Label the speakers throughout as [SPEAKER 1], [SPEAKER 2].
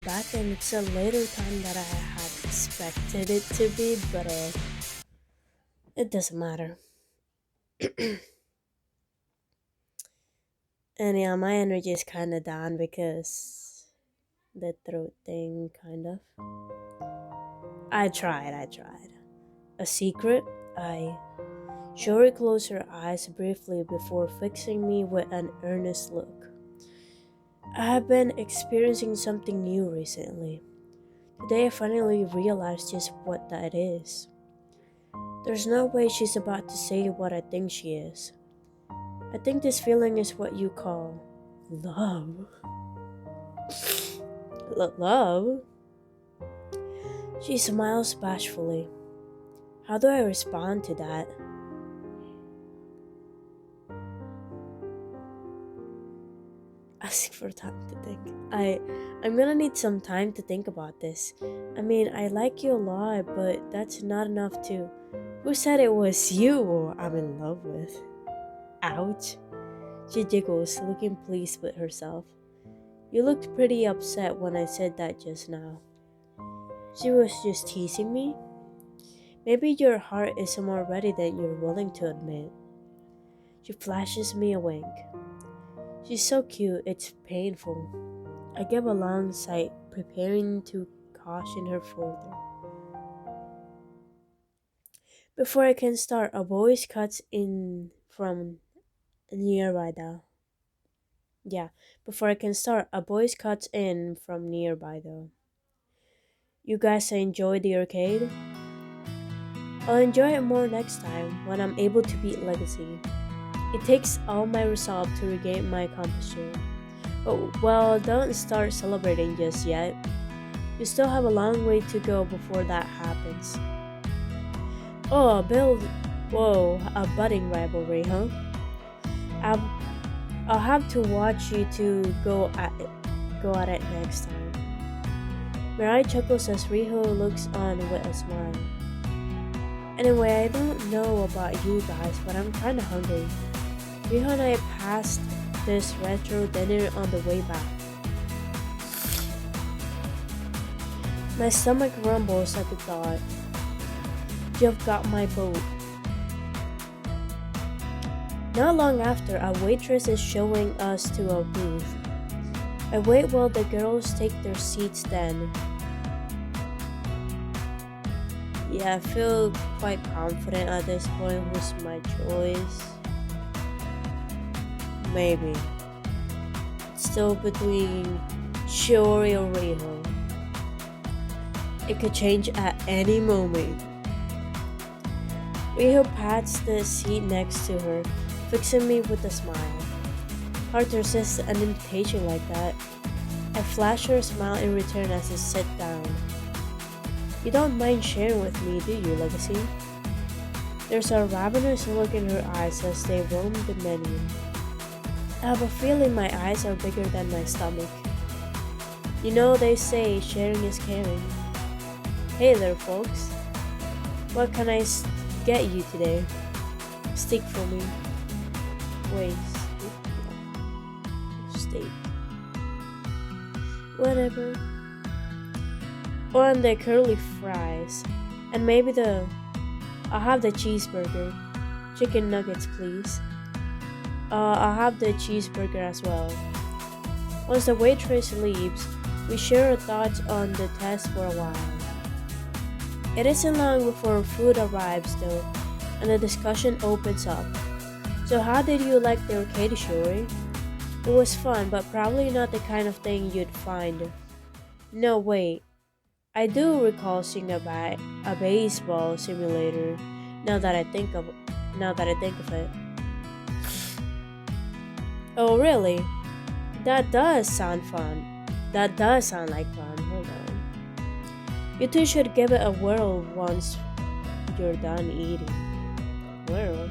[SPEAKER 1] back and it's a later time that I had expected it to be, but it doesn't matter. And yeah, my energy is kind of down because the throat thing, kind of. I tried. A secret? I. Shori closed her eyes briefly before fixing me with an earnest look. I have been experiencing something new recently. Today I finally realized just what that is. There's no way she's about to say what I think she is. I think this feeling is what you call love. Love? She smiles bashfully. How do I respond to that? Ask for time to think. I'm gonna need some time to think about this. I mean, I like you a lot, but that's not enough to. Who said it was you I'm in love with? Ouch. She jiggles, looking pleased with herself. You looked pretty upset when I said that just now. She was just teasing me? Maybe your heart is more ready than you're willing to admit. She flashes me a wink. She's so cute, it's painful. I give a long sigh, preparing to caution her further. Before I can start, a voice cuts in from nearby though. Yeah, before I can start, a voice cuts in from nearby though. You guys enjoy the arcade? I'll enjoy it more next time when I'm able to beat Legacy. It takes all my resolve to regain my composure. Oh, well, don't start celebrating just yet. You still have a long way to go before that happens. Oh, build. Whoa, a budding rivalry, huh? I'll, I'll have to watch you two go at it next time. Mirai chuckles as Riho looks on with a smile. Anyway, I don't know about you guys, but I'm kinda hungry. Riho and I passed this retro dinner on the way back. My stomach rumbles at the thought. You've got my vote. Not long after, a waitress is showing us to a booth. I wait while the girls take their seats then. Yeah, I feel quite confident at this point. Who's my choice? Maybe. Still between Shiori or Riho. It could change at any moment. Riho pats the seat next to her, fixing me with a smile. Hard to resist an invitation like that. I flash her a smile in return as I sit down. You don't mind sharing with me, do you, Legacy? There's a ravenous look in her eyes as they roam the menu. I have a feeling my eyes are bigger than my stomach. You know they say sharing is caring. Hey there, folks. What can get you today? Steak for me. Wait, steak. Whatever. On the curly fries. And maybe I'll have the cheeseburger. Chicken nuggets, please. I'll have the cheeseburger as well. Once the waitress leaves, we share our thoughts on the test for a while. It isn't long before food arrives though, and the discussion opens up. So how did you like the arcade, Shuri? It was fun, but probably not the kind of thing you'd find. No, wait. I do recall seeing a baseball simulator. Now that I think of it. Oh, really? That does sound fun. That does sound like fun. Hold on. You two should give it a whirl once you're done eating. Whirl?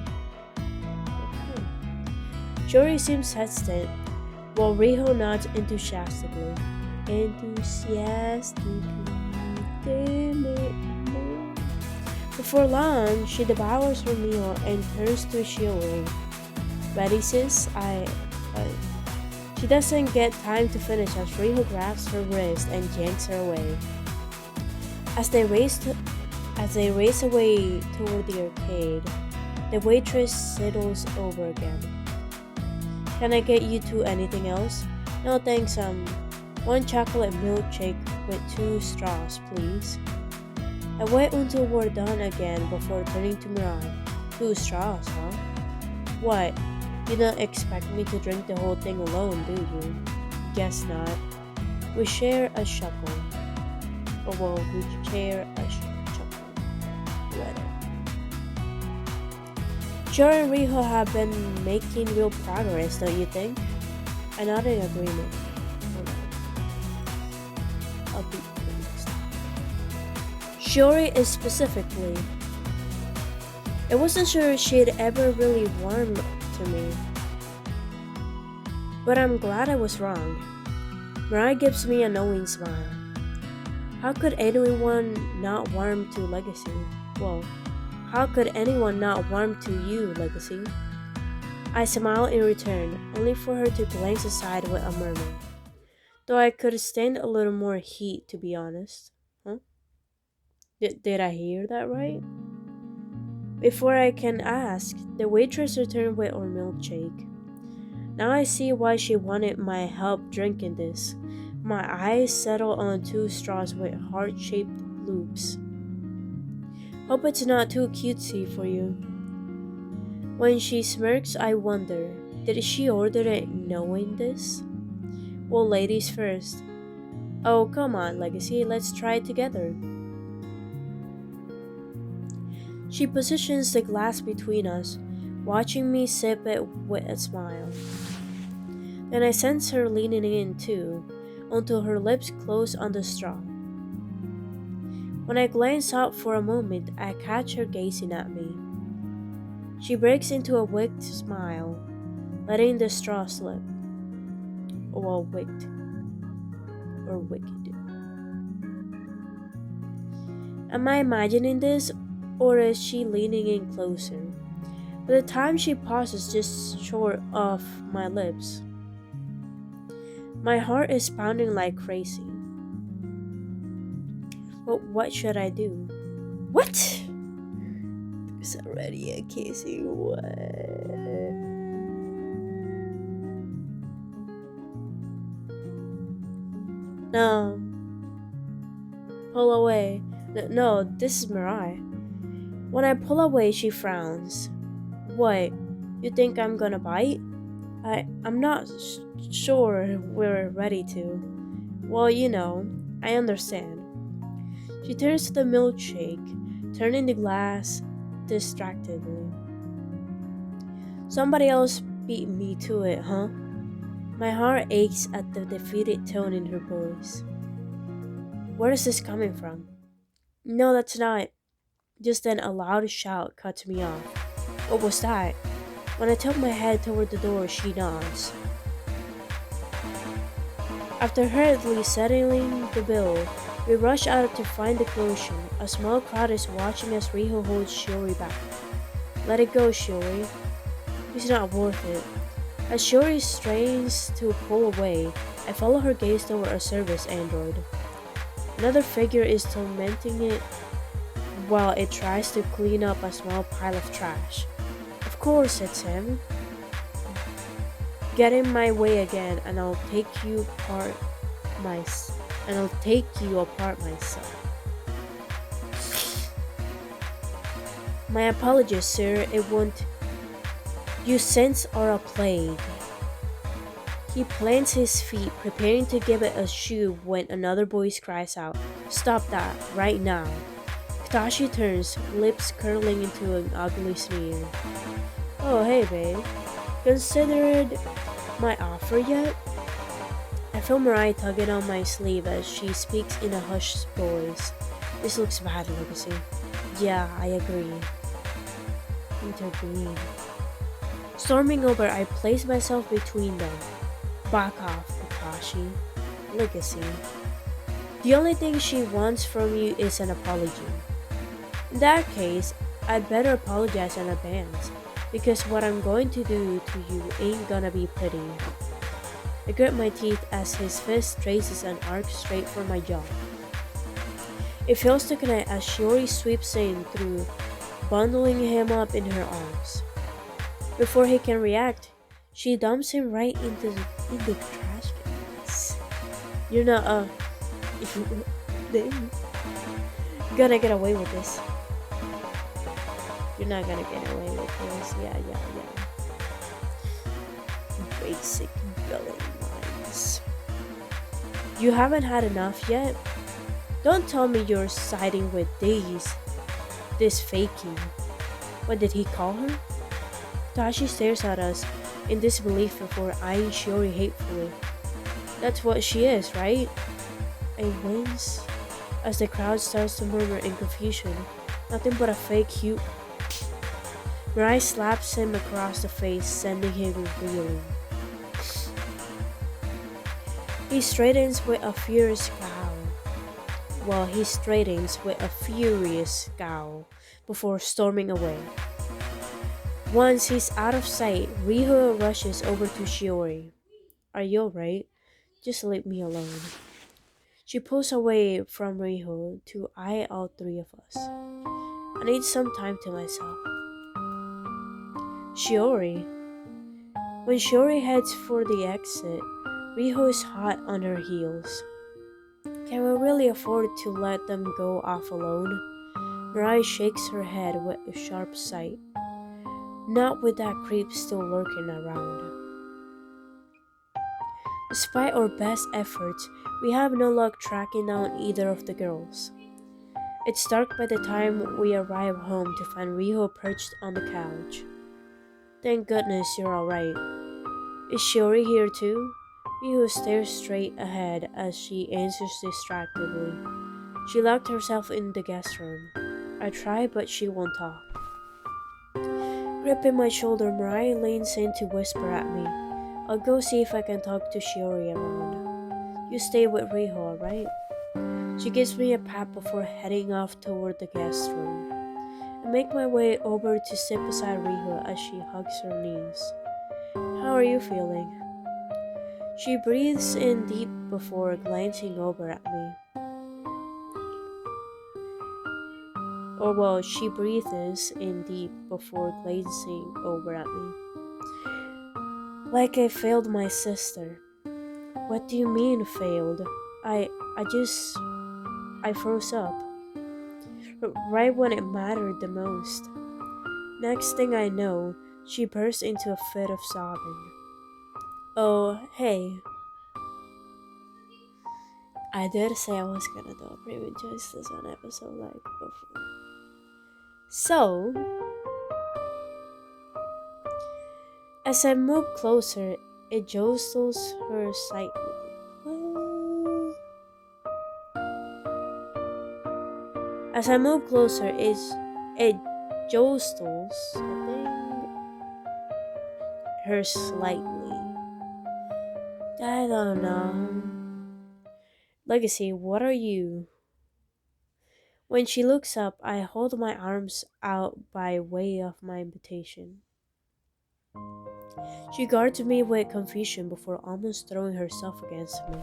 [SPEAKER 1] Shuri seems hesitant, while Riho nods enthusiastically. Before long, she devours her meal and turns to Shiori. Ready, sis? She doesn't get time to finish as Riho grabs her wrist and yanks her away. As they race away toward the arcade, the waitress settles over again. Can I get you two anything else? No thanks, one chocolate milkshake with 2 straws, please. I wait until we're done again before turning to Mirai. 2 straws, huh? What? You don't expect me to drink the whole thing alone, do you? Guess not. We share a shuckle. Oh well, we share a shuckle. Whatever. Sure and Riho have been making real progress, don't you think? I'm not in agreement. I'll be next time. Shiori is specifically. I wasn't sure she'd ever really warmed to me. But I'm glad I was wrong. Mirai gives me a knowing smile. How could anyone not warm to Legacy? Well, how could anyone not warm to you, Legacy? I smile in return, only for her to glance aside with a murmur. Though I could stand a little more heat, to be honest. Huh? Did I hear that right? Before I can ask, the waitress returned with our milkshake. Now I see why she wanted my help drinking this. My eyes settle on 2 straws with heart-shaped loops. Hope it's not too cutesy for you. When she smirks, I wonder, did she order it knowing this? Well, ladies first. Oh, come on, Legacy, let's try it together. She positions the glass between us, watching me sip it with a smile. Then I sense her leaning in too, until her lips close on the straw. When I glance up for a moment, I catch her gazing at me. She breaks into a wicked smile, letting the straw slip. Well, wicked. Or wicked. Am I imagining this? Or is she leaning in closer? By the time she pauses just short of my lips, my heart is pounding like crazy. But what should I do? What? There's already a kissing. What? No. Pull away. No, this is Mirai. When I pull away, she frowns. What? You think I'm gonna bite? I'm not sure we're ready to. Well, you know, I understand. She turns to the milkshake, turning the glass distractedly. Somebody else beat me to it, huh? My heart aches at the defeated tone in her voice. Where is this coming from? No, that's not. Just then a loud shout cuts me off. What was that? When I tilt my head toward the door, she nods. After hurriedly settling the bill, we rush out to find the closure. A small crowd is watching as Riho holds Shiori back. Let it go, Shiori. It's not worth it. As Shiori strains to pull away, I follow her gaze toward a service android. Another figure is tormenting it while it tries to clean up a small pile of trash. Of course, it's him. Get in my way again, and I'll take you apart myself. My apologies, sir. It won't. You scents are a plague. He plants his feet, preparing to give it a shove when another voice cries out, "Stop that, right now." Katashi turns, lips curling into an ugly sneer. Oh, hey babe. Considered my offer yet? I feel Mirai tugging on my sleeve as she speaks in a hushed voice. This looks bad, Legacy. Yeah, I agree. Intervene. Storming over, I place myself between them. Back off, Kakashi. Legacy. The only thing she wants from you is an apology. In that case, I'd better apologize in advance, because what I'm going to do to you ain't gonna be pretty. I grit my teeth as his fist traces an arc straight for my jaw. It fails to connect as Shiori sweeps in through, bundling him up in her arms. Before he can react, she dumps him right in the trash can. Yes. You're not then gonna get away with this. You're not gonna get away with this. Yeah. Basic villain lines. You haven't had enough yet? Don't tell me you're siding with this faking. What did he call her? Tashi stares at us in disbelief before eyeing Shiori hatefully. That's what she is, right? I wince as the crowd starts to murmur in confusion. Nothing but a fake cute. Mirai slaps him across the face, sending him reeling. He straightens with a furious scowl before storming away. Once he's out of sight, Riho rushes over to Shiori. Are you alright? Just leave me alone. She pulls away from Riho to eye all three of us. I need some time to myself. Shiori. When Shiori heads for the exit, Riho is hot on her heels. Can we really afford to let them go off alone? Mirai shakes her head with a sharp sight. Not with that creep still lurking around. Despite our best efforts, we have no luck tracking down either of the girls. It's dark by the time we arrive home to find Riho perched on the couch. Thank goodness you're alright. Is Shiori here too? Riho stares straight ahead as she answers distractedly. She locked herself in the guest room. I try, but she won't talk. Gripping my shoulder, Mirai leans in to whisper at me. I'll go see if I can talk to Shiori around. You stay with Riho, alright? She gives me a pat before heading off toward the guest room. I make my way over to sit beside Riho as she hugs her knees. How are you feeling? She breathes in deep before glancing over at me. She breathes in deep before glancing over at me. Like I failed my sister. What do you mean failed? I froze up. Right when it mattered the most. Next thing I know, she burst into a fit of sobbing. Oh, hey. I did say I was gonna do a premium justice on episode like before. So, as I move closer, it jostles her slightly. As I move closer, it jostles, I think, her slightly. I don't know. Legacy, what are you? When she looks up, I hold my arms out by way of my invitation. She guards me with confusion before almost throwing herself against me.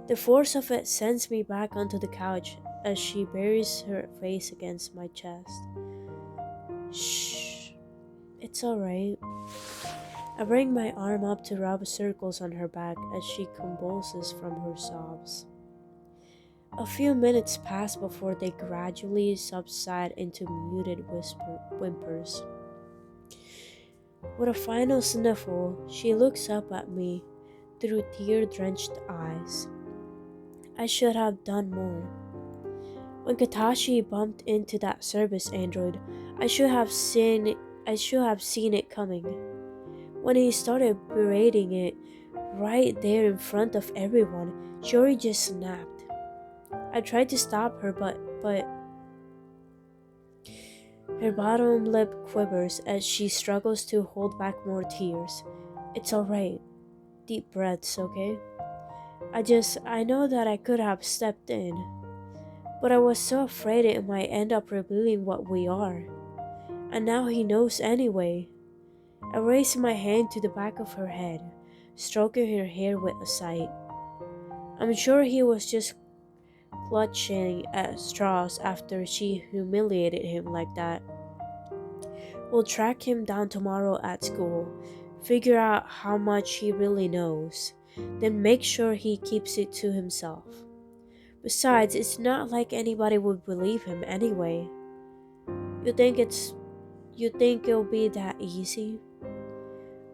[SPEAKER 1] The force of it sends me back onto the couch as she buries her face against my chest. Shh, it's alright. I bring my arm up to rub circles on her back as she convulses from her sobs. A few minutes pass before they gradually subside into muted whimpers. With a final sniffle, she looks up at me through tear-drenched eyes. I should have done more. When Katashi bumped into that service android, I should have seen it coming. When he started berating it right there in front of everyone, Shiori just snapped. I tried to stop her, but her bottom lip quivers as she struggles to hold back more tears. It's alright. Deep breaths, okay? I know that I could have stepped in, but I was so afraid it might end up revealing what we are. And now he knows anyway. I raise my hand to the back of her head, stroking her hair with a sigh. I'm sure he was just clutching at straws after she humiliated him like that. We'll track him down tomorrow at school, figure out how much he really knows, then make sure he keeps it to himself. Besides, it's not like anybody would believe him anyway. You think it's you think it'll be that easy?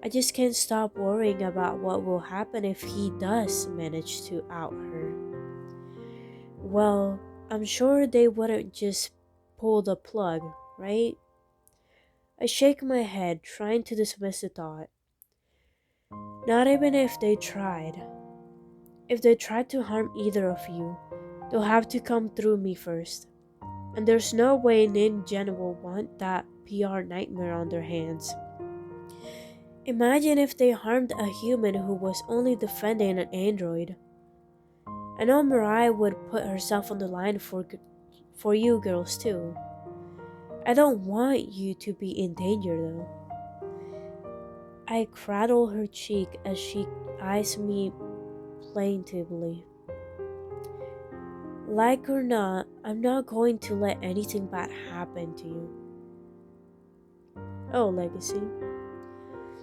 [SPEAKER 1] I just can't stop worrying about what will happen if he does manage to out her. Well, I'm sure they wouldn't just pull the plug, right? I shake my head, trying to dismiss the thought. Not even if they tried. If they tried to harm either of you, they'll have to come through me first. And there's no way Nin Jen will want that PR nightmare on their hands. Imagine if they harmed a human who was only defending an android. I know Mirai would put herself on the line for you girls too. I don't want you to be in danger though. I cradle her cheek as she eyes me plaintively. Like or not, I'm not going to let anything bad happen to you. Oh, Legacy.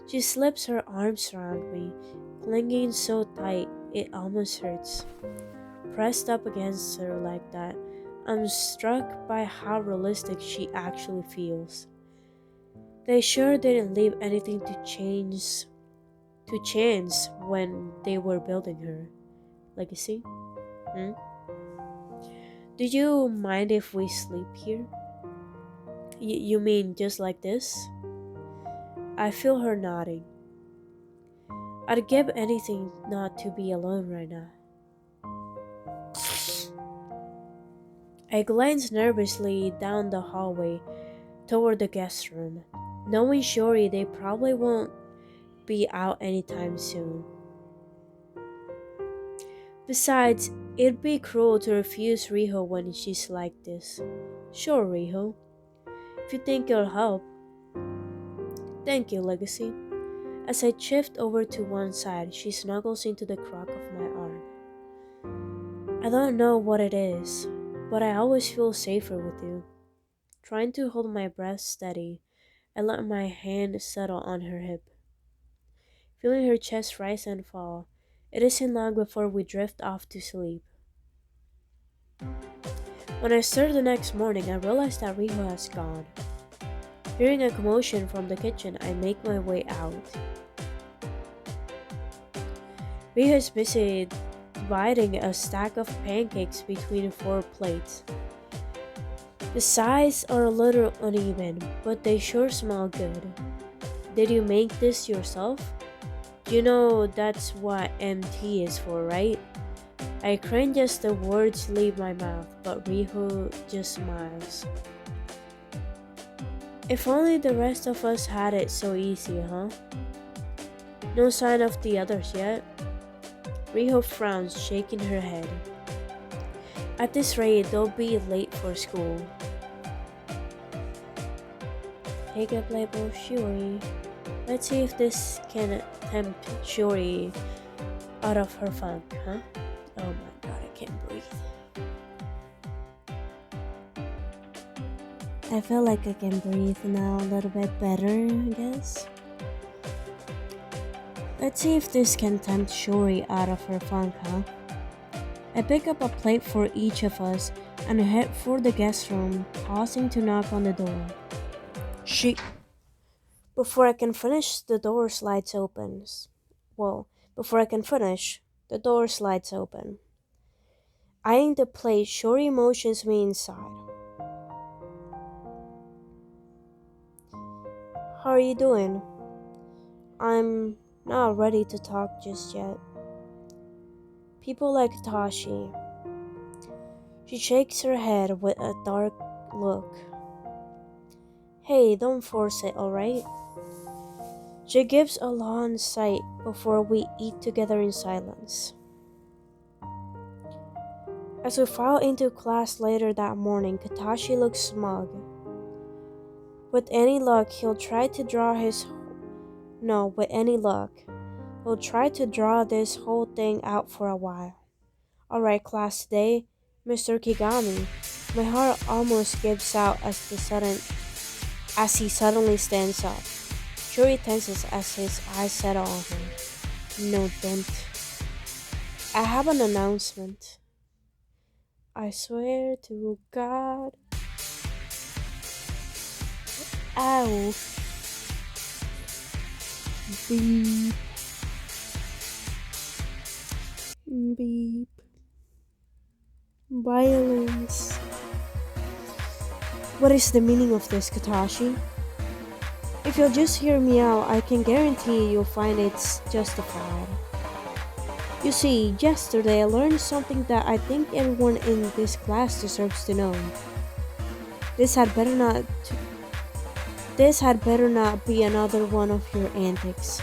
[SPEAKER 1] She slips her arms around me, clinging so tight it almost hurts. Pressed up against her like that, I'm struck by how realistic she actually feels. They sure didn't leave anything to chance when they were building her. Legacy? Hmm? Do you mind if we sleep here? You mean just like this? I feel her nodding. I'd give anything not to be alone right now. I glance nervously down the hallway toward the guest room, knowing surely they probably won't be out anytime soon. Besides, it'd be cruel to refuse Riho when she's like this. Sure, Riho. If you think it'll help. Thank you, Legacy. As I shift over to one side, she snuggles into the crook of my arm. I don't know what it is, but I always feel safer with you. Trying to hold my breath steady, I let my hand settle on her hip. Feeling her chest rise and fall, it isn't long before we drift off to sleep. When I stir the next morning, I realize that Riho has gone. Hearing a commotion from the kitchen, I make my way out. Riho is busy dividing a stack of pancakes between 4 plates. The size are a little uneven, but they sure smell good. Did you make this yourself? You know that's what MT is for, right? I cringe as the words leave my mouth, but Riho just smiles. If only the rest of us had it so easy, huh? No sign of the others yet? Riho frowns, shaking her head. At this rate, they'll be late for school. Take a plate of Shuri. Let's see if this can tempt Shuri out of her funk, huh? Oh my god, I can't breathe. I feel like I can breathe now a little bit better, I guess. Let's see if this can tempt Shuri out of her funk, huh? I pick up a plate for each of us and head for the guest room, pausing to knock on the door. Before I can finish, the door slides open. Before I can finish, the door slides open. Eyeing the plate, Shuri motions me inside. How are you doing? I'm not ready to talk just yet. People like Tashi. She shakes her head with a dark look. Hey, don't force it, alright? She gives a long sigh before we eat together in silence. As we file into class later that morning, Katashi looks smug. With any luck, he'll try to draw his... No, with any luck, We'll try to draw this whole thing out for a while. Alright, class, today, Mr. Kigami. My heart almost gives out as he suddenly stands up. Shuri tenses as his eyes settle on him. No, don't. I have an announcement. I swear to God. Ow. Beep. Beep. Violence. What is the meaning of this, Katashi? If you'll just hear me out, I can guarantee you'll find it's justified. You see, yesterday I learned something that I think everyone in this class deserves to know. This had better not this had better not be another one of your antics.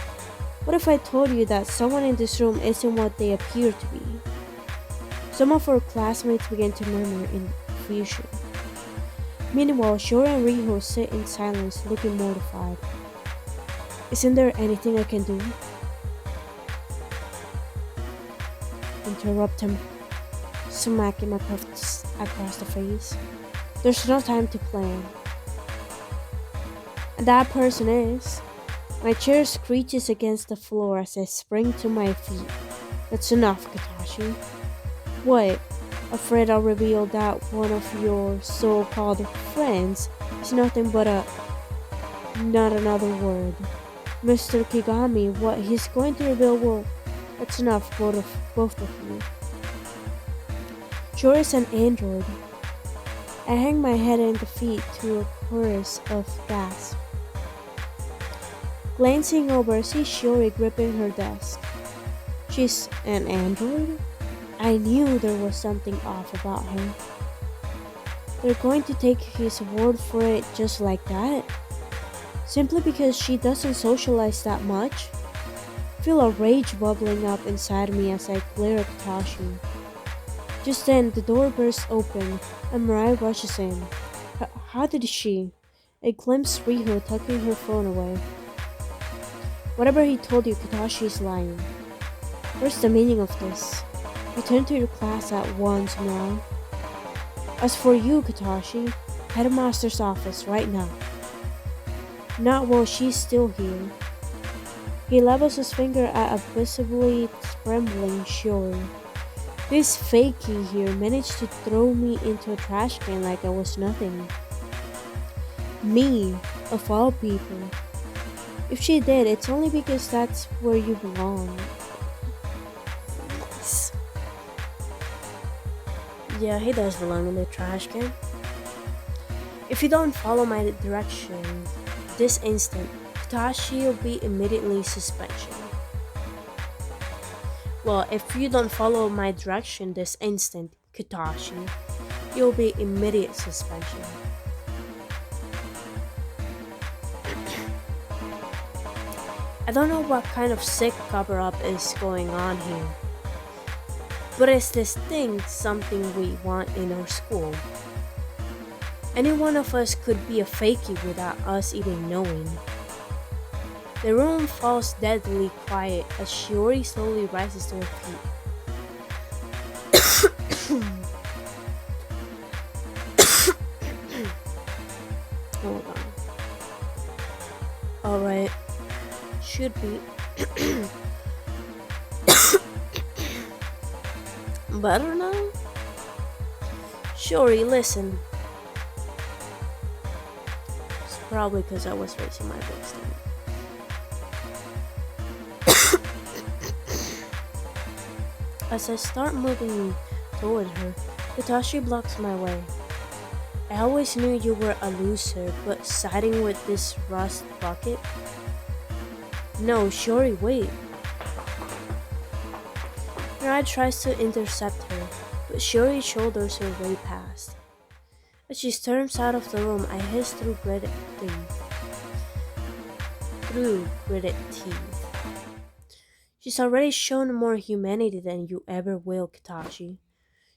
[SPEAKER 1] What if I told you that someone in this room isn't what they appear to be? Some of our classmates began to murmur in confusion. Meanwhile, Shura and Riho sit in silence, looking mortified. Isn't there anything I can do? Interrupt him, smack him across the face. There's no time to plan. And that person is. My chair screeches against the floor as I spring to my feet. That's enough, Katashi. What? Afraid I'll reveal that one of your so-called friends is nothing but not another word. Mr. Kigami, what he's going to reveal will... That's enough, both of you. Sure is an android. I hang my head in defeat to a chorus of gasps. Glancing over, I see Shiori gripping her desk. She's an android? I knew there was something off about her. They're going to take his word for it just like that? Simply because she doesn't socialize that much? I feel a rage bubbling up inside me as I glare at Katashi. Just then, the door bursts open and Mirai rushes in. How did she? I glimpse Riho tucking her phone away. Whatever he told you, Katashi is lying. Where's the meaning of this? Return to your class at once, Mirai. As for you, Katashi, headmaster's office right now. Not while she's still here. He levels his finger at a visibly trembling Shiori. This fakie here managed to throw me into a trash can like I was nothing. Me, of all people. If she did, it's only because that's where you belong. Yeah, he does belong in the trash can. If you don't follow my direction this instant, Katashi will be immediately suspension. Well, if you don't follow my direction this instant, Katashi, you'll be immediate suspension. I don't know what kind of sick cover-up is going on here. But is this thing something we want in our school? Any one of us could be a fakie without us even knowing. The room falls deadly quiet as Shiori slowly rises to her feet. Hold on. Alright. Should be better now? Shiori, listen. It's probably because I was raising my voice then. As I start moving toward her, Katashi blocks my way. I always knew you were a loser, but siding with this rust bucket? No, Shiori, wait. Mirai tries to intercept her, but Shiori shoulders her way past. As she storms out of the room, I hiss through gritted teeth. She's already shown more humanity than you ever will, Katashi.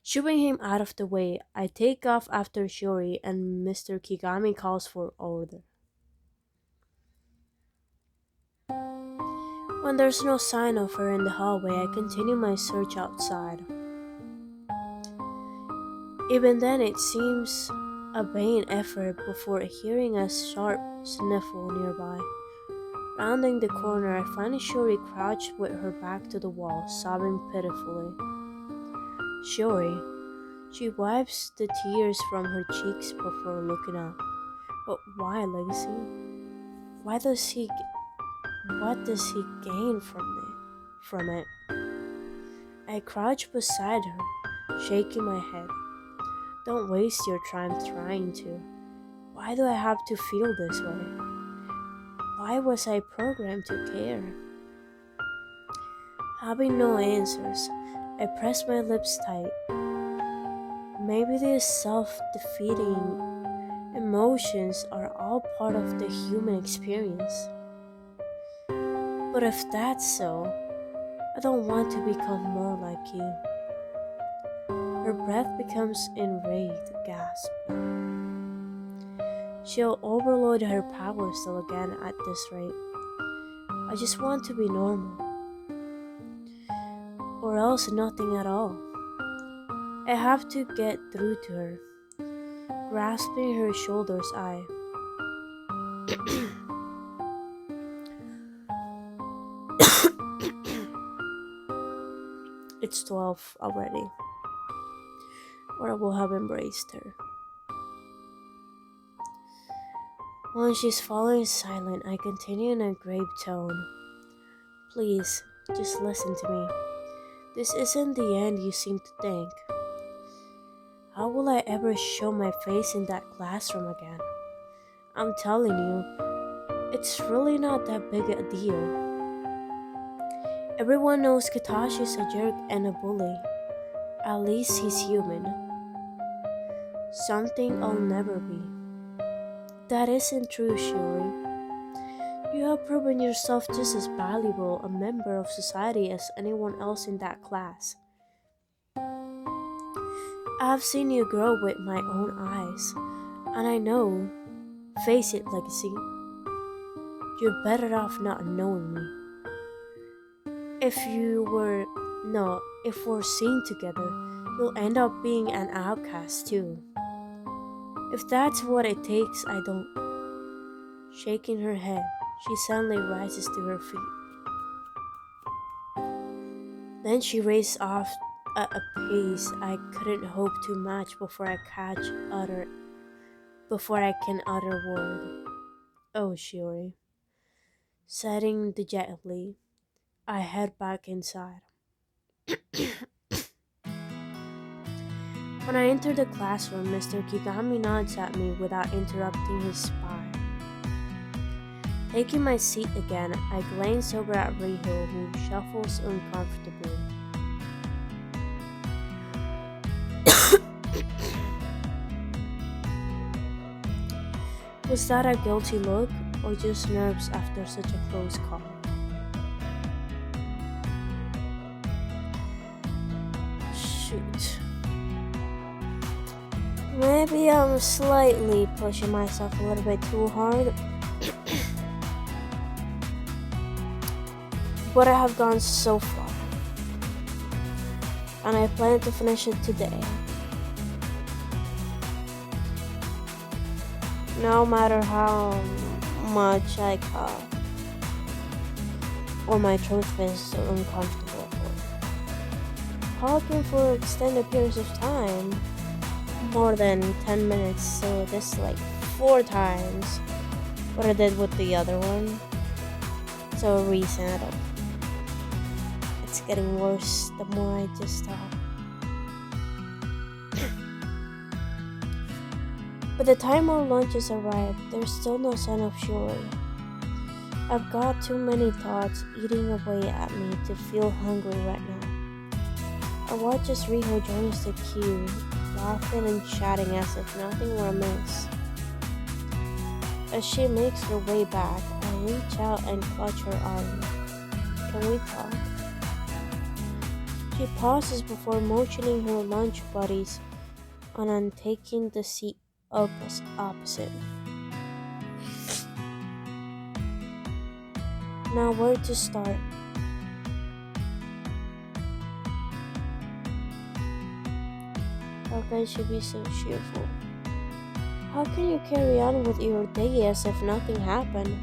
[SPEAKER 1] Shoving him out of the way, I take off after Shiori and Mr. Kigami calls for order. When there's no sign of her in the hallway, I continue my search outside. Even then, it seems a vain effort before hearing a sharp sniffle nearby. Rounding the corner, I find Shiori crouched with her back to the wall, sobbing pitifully. Shiori, she wipes the tears from her cheeks before looking up. But why, Legacy? Why does he? What does he gain from it? I crouch beside her, shaking my head. Don't waste your time trying to. Why do I have to feel this way? Why was I programmed to care? Having no answers, I press my lips tight. Maybe these self-defeating emotions are all part of the human experience. But if that's so, I don't want to become more like you. Her breath becomes enraged gasp. She'll overload her power cell again at this rate. I just want to be normal. Or else nothing at all. I have to get through to her. Grasping her shoulders, It's 12 already. Or I will have embraced her. When she's falling silent, I continue in a grave tone. Please, just listen to me. This isn't the end you seem to think. How will I ever show my face in that classroom again? I'm telling you, it's really not that big a deal. Everyone knows Katashi's a jerk and a bully. At least he's human. Something I'll never be. That isn't true, Shiori. You have proven yourself just as valuable a member of society as anyone else in that class. I've seen you grow with my own eyes, and I know, face it, Legacy, you're better off not knowing me. If we're seen together, you'll end up being an outcast too. If that's what it takes, I don't. Shaking her head, she suddenly rises to her feet. Then she races off at a pace I couldn't hope to match before I can utter word. Oh, Shiori. Setting dejectedly, I head back inside. When I enter the classroom, Mr. Kigami nods at me without interrupting his spy. Taking my seat again, I glance over at Riho, who shuffles uncomfortably. Was that a guilty look, or just nerves after such a close call? Shoot. Maybe I'm slightly pushing myself a little bit too hard. But I have gone so far. And I plan to finish it today. No matter how much I cough or my throat feels so uncomfortable. Talking for extended periods of time, more than 10 minutes, so this is like 4 times what I did with the other one. So recent. It's getting worse the more I just talk. By the time our lunches arrive, there's still no sign of Shiori. I've got too many thoughts eating away at me to feel hungry right now. I watch as Riho joins the queue, laughing and chatting as if nothing were amiss. As she makes her way back, I reach out and clutch her arm. Can we talk? She pauses before motioning her lunch buddies on and taking the seat opposite. Now, where to start? How can she be so cheerful? How can you carry on with your day as if nothing happened?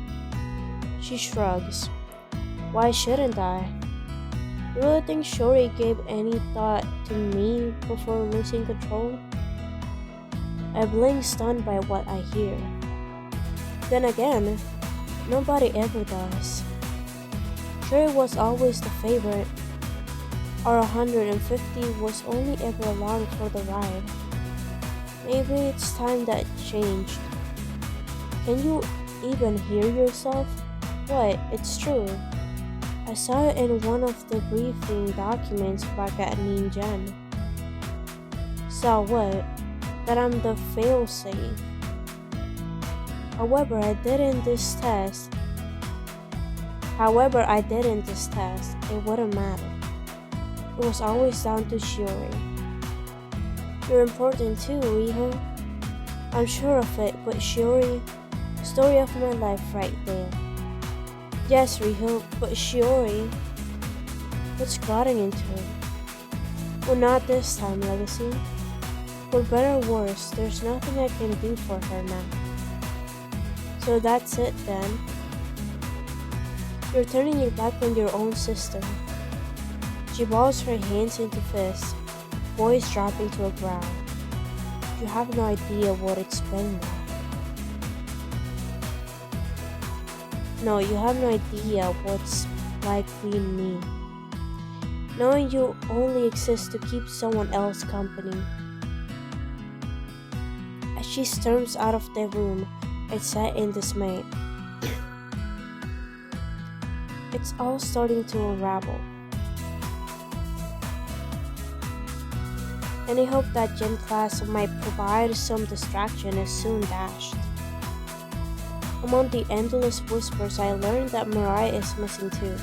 [SPEAKER 1] She shrugs. Why shouldn't I? You really think Shori gave any thought to me before losing control? I blink, stunned by what I hear. Then again, nobody ever does. Shori was always the favorite. Our 150 was only ever along for the ride. Maybe it's time that changed. Can you even hear yourself? What? It's true. I saw it in one of the briefing documents back at Ninjan. Saw what? That I'm the failsafe. However, I did in this test. It wouldn't matter. It was always down to Shiori. You're important too, Riho. I'm sure of it, but Shiori, story of my life right there. Yes, Riho, but Shiori, what's gotten into it? Well, not this time, Legacy. For better or worse, there's nothing I can do for her now. So that's it then. You're turning your back on your own sister. She balls her hands into fists, voice dropping to a growl. You have no idea what it's been like. No, you have no idea what's like being me. Knowing you only exist to keep someone else company. As she storms out of the room, I sat in dismay. It's all starting to unravel. Any hope that gym class might provide some distraction is soon dashed. Among the endless whispers, I learned that Mirai is missing too.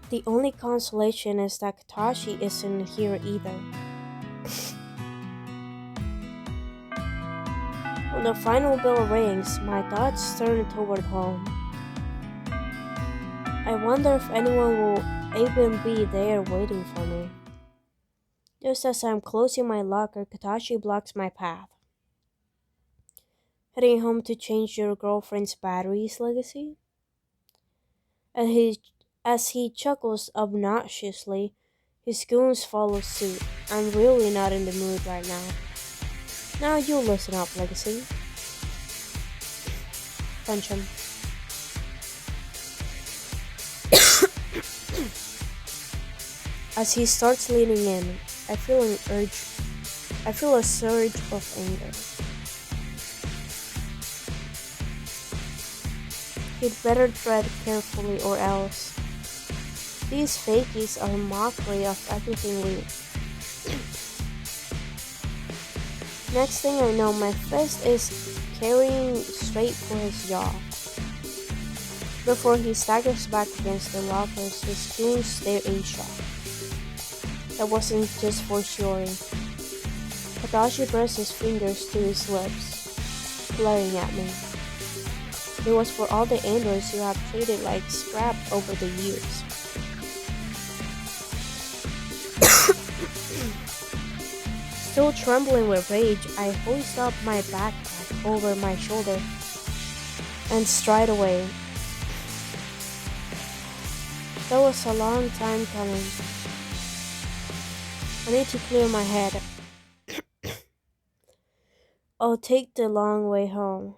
[SPEAKER 1] The only consolation is that Katashi isn't here either. When the final bell rings, my thoughts turn toward home. I wonder if anyone will even be there waiting for me. Just as I'm closing my locker, Katashi blocks my path. Heading home to change your girlfriend's batteries, Legacy? As he chuckles obnoxiously, his goons follow suit. I'm really not in the mood right now. Now you listen up, Legacy. Punch him. As he starts leaning in, I feel a surge of anger. He'd better tread carefully or else. These fakies are a mockery of everything we... Next thing I know, my fist is carrying straight for his jaw. Before he staggers back against the lockers, his goons stare in shock. That wasn't just for Shiori. Katashi pressed his fingers to his lips, glaring at me. It was for all the androids you have treated like scrap over the years. Still trembling with rage, I hoist up my backpack over my shoulder and stride away. That was a long time coming. I need to clear my head. I'll take the long way home.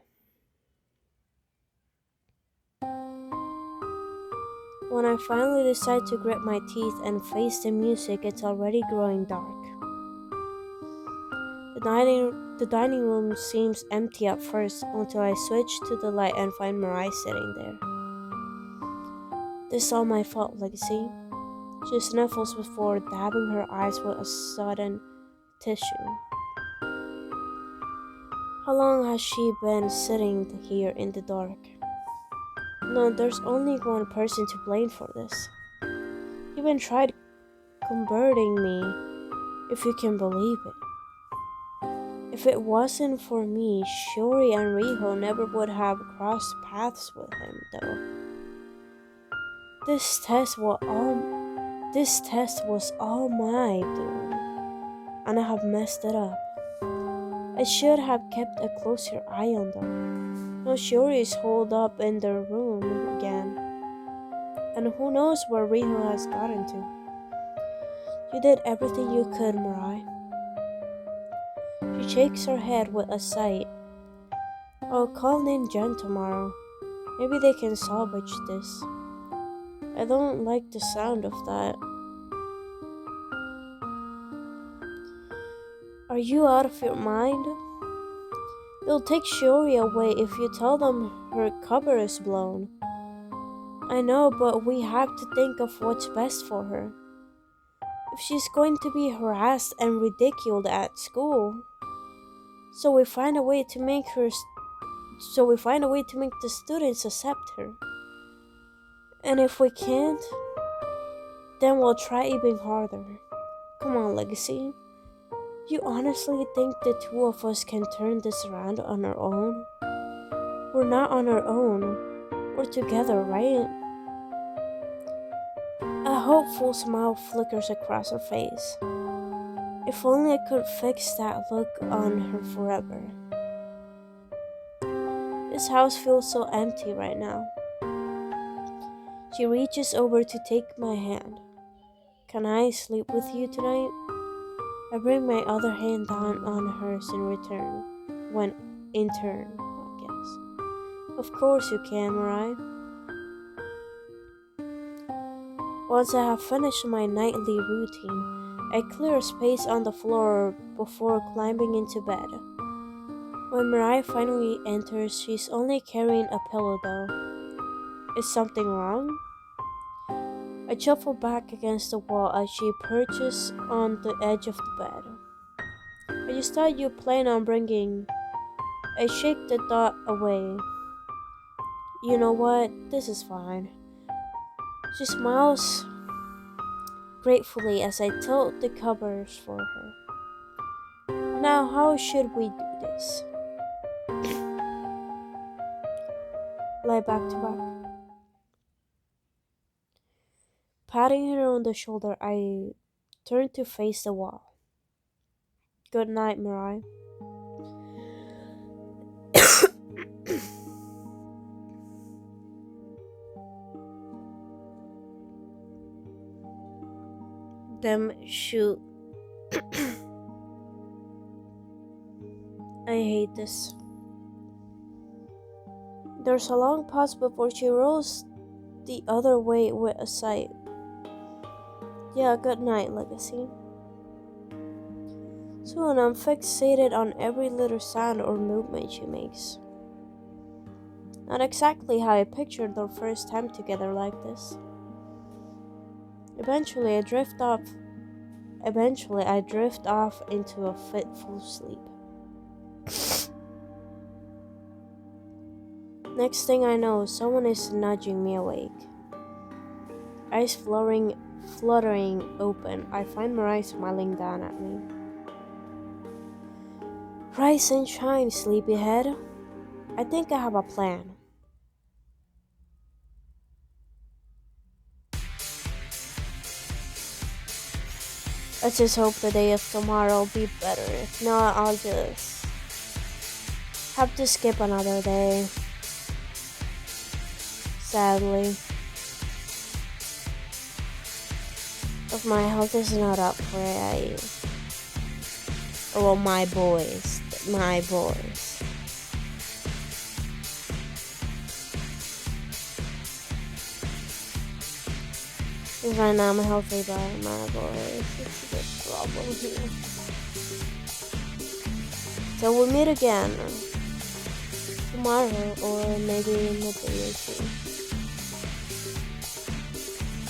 [SPEAKER 1] When I finally decide to grit my teeth and face the music, it's already growing dark. The dining room seems empty at first until I switch to the light and find Mirai sitting there. This is all my fault, Legacy. She sniffles before dabbing her eyes with a sudden tissue. How long has she been sitting here in the dark? No, there's only one person to blame for this. He even tried converting me, if you can believe it. If it wasn't for me, Shuri and Riho never would have crossed paths with him, though. This test was all my doing, and I have messed it up. I should have kept a closer eye on them. No, Shuri is holed up in their room again, and who knows where Riho has gotten to. You did everything you could, Mirai. She shakes her head with a sigh. I'll call Ninja tomorrow. Maybe they can salvage this. I don't like the sound of that. Are you out of your mind? They'll take Shuri away if you tell them her cover is blown. I know, but we have to think of what's best for her. If she's going to be harassed and ridiculed at school, so we find a way to make the students accept her. And if we can't, then we'll try even harder. Come on, Legacy. You honestly think the two of us can turn this around on our own? We're not on our own. We're together, right? A hopeful smile flickers across her face. If only I could fix that look on her forever. This house feels so empty right now. She reaches over to take my hand. Can I sleep with you tonight? I bring my other hand down on hers in turn, I guess. Of course you can, Mirai. Once I have finished my nightly routine, I clear a space on the floor before climbing into bed. When Mirai finally enters, she's only carrying a pillow though. Is something wrong? I shuffle back against the wall as she perches on the edge of the bed. I just thought you planned on bringing... I shake the thought away. You know what? This is fine. She smiles gratefully as I tilt the covers for her. Now, how should we do this? Lie back to back. Patting her on the shoulder, I turn to face the wall. Good night, Mirai. Them shoot. I hate this. There's a long pause before she rolls the other way with a sigh. Yeah, good night, Legacy. Soon I'm fixated on every little sound or movement she makes. Not exactly how I pictured our first time together like this. Eventually I drift off into a fitful sleep. Next thing I know, someone is nudging me awake. Eyes fluttering open, I find Mirai smiling down at me. Rise and shine, sleepyhead. I think I have a plan. Let's just hope the day of tomorrow will be better. If not, I'll just have to skip another day. Sadly. If my health is not up for it, well, my boys. Because right now I'm healthy, but my boys. It's a big problem here. So we'll meet again tomorrow, or maybe in a day or two.